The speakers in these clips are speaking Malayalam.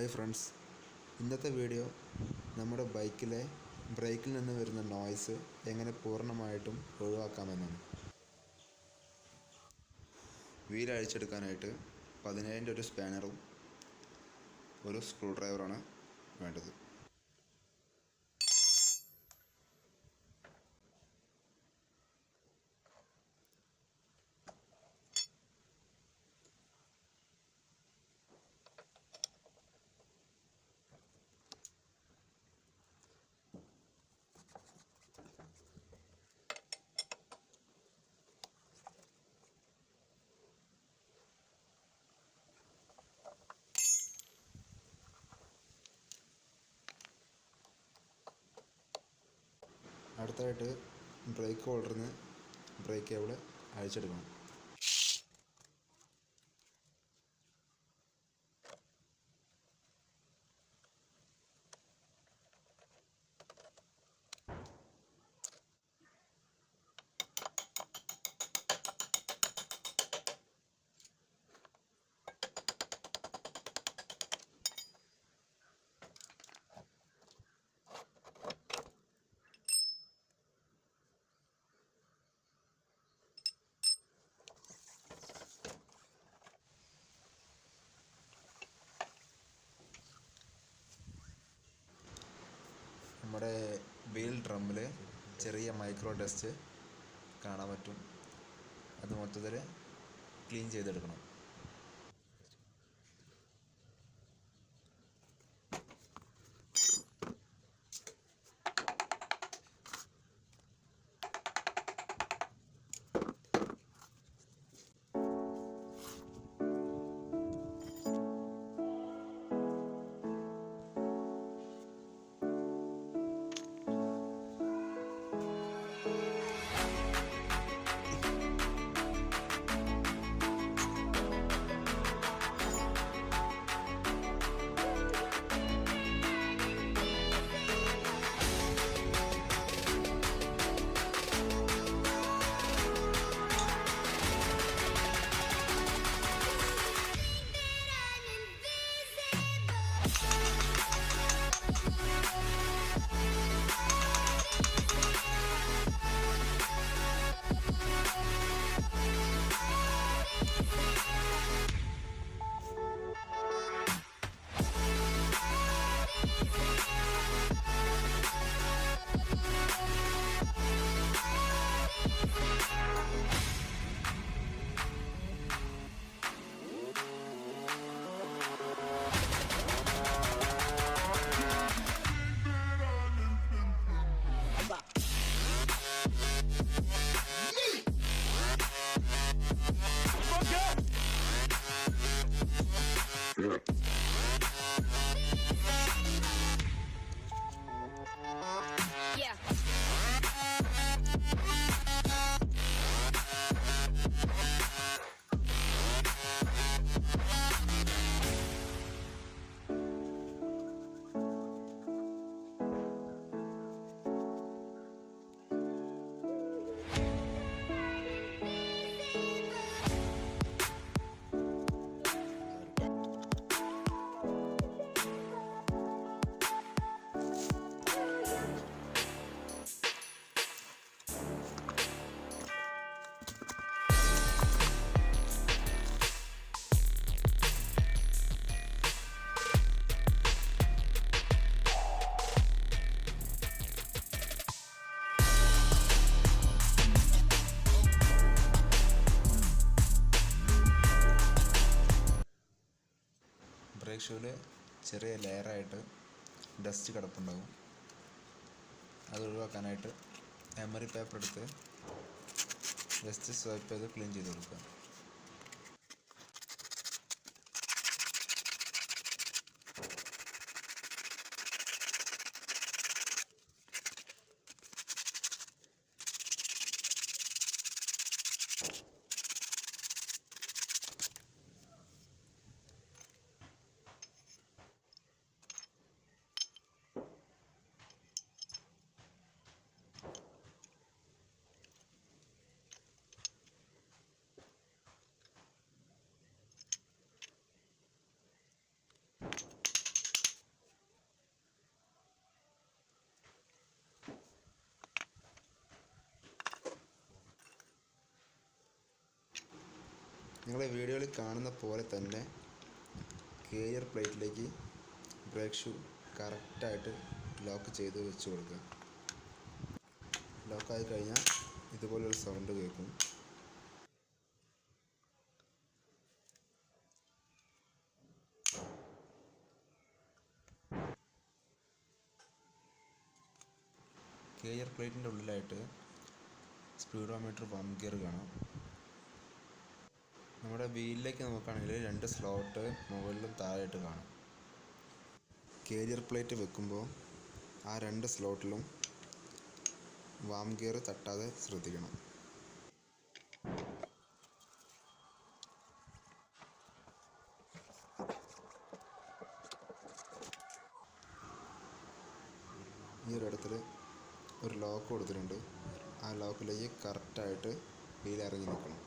ഹായ് ഫ്രണ്ട്സ്, ഇന്നത്തെ വീഡിയോ നമ്മുടെ ബൈക്കിലെ ബ്രേക്കിൽ നിന്ന് വരുന്ന നോയ്സ് എങ്ങനെ പൂർണ്ണമായിട്ടും ഒഴിവാക്കാമെന്നാണ്. വീൽ അഴിച്ചെടുക്കാനായിട്ട് 17-ൻ്റെ ഒരു സ്പാനറും ഒരു സ്ക്രൂ ഡ്രൈവറാണ് വേണ്ടത്. അടുത്തായിട്ട് ബ്രേക്ക് ഹോൾഡറിൽ നിന്ന് ബ്രേക്ക് കേബിൾ അഴിച്ചെടുക്കണം. നമ്മുടെ വീൽ ഡ്രമ്മിൽ ചെറിയ മൈക്രോ ഡസ്റ്റ് കാണാൻ പറ്റും. അത് മൊത്തത്തിൽ ക്ലീൻ ചെയ്തെടുക്കണം. ബ്രേക്ക് ഷൂവിൽ ചെറിയ ലെയറായിട്ട് ഡസ്റ്റ് കിടപ്പുണ്ടാകും. അത് ഒഴിവാക്കാനായിട്ട് എമറി പേപ്പർ എടുത്ത് ജസ്റ്റ് സ്വൈപ്പ് ചെയ്ത് ക്ലീൻ ചെയ്ത് കൊടുക്കുക. നിങ്ങളെ വീഡിയോയിൽ കാണുന്ന പോലെ തന്നെ കാരിയർ പ്ലേറ്റിലേക്ക് ബ്രേക്ക് ഷൂ കറക്റ്റായിട്ട് ലോക്ക് ചെയ്ത് വെച്ച് കൊടുക്കുക. ലോക്കായി കഴിഞ്ഞാൽ ഇതുപോലൊരു സൗണ്ട് കേൾക്കും. കാരിയർ പ്ലേറ്റിൻ്റെ ഉള്ളിലായിട്ട് സ്പീഡോമീറ്റർ പമ്പ് ഗിയർ കാണാം. നമ്മുടെ വീലിലേക്ക് നോക്കുകയാണെങ്കിൽ 2 സ്ലോട്ട് മുകളിലും താഴെയായിട്ട് കാണാം. കാരിയർ പ്ലേറ്റ് വെക്കുമ്പോൾ ആ 2 സ്ലോട്ടിലും വാം ഗിയർ തട്ടാതെ ശ്രദ്ധിക്കണം. ഈ ഒരിടത്തിൽ ഒരു ലോക്ക് കൊടുത്തിട്ടുണ്ട്. ആ ലോക്കിലേക്ക് കറക്റ്റായിട്ട് വീൽ ഇറങ്ങി നിൽക്കണം.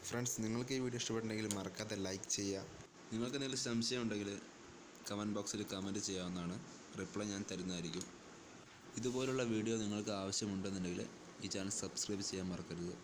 ഫ്രണ്ട്സ്, നിങ്ങൾക്ക് ഈ വീഡിയോ ഇഷ്ടപ്പെട്ടുണ്ടെങ്കിൽ മറക്കാതെ ലൈക്ക് ചെയ്യുക. നിങ്ങൾക്ക് എന്തെങ്കിലും സംശയം ഉണ്ടെങ്കിൽ കമൻറ്റ് ബോക്സിൽ കമൻറ്റ് ചെയ്യാവുന്നതാണ്. റിപ്ലൈ ഞാൻ തരുന്നതായിരിക്കും. ഇതുപോലുള്ള വീഡിയോ നിങ്ങൾക്ക് ആവശ്യമുണ്ടെന്നുണ്ടെങ്കിൽ ഈ ചാനൽ സബ്സ്ക്രൈബ് ചെയ്യാൻ മറക്കരുത്.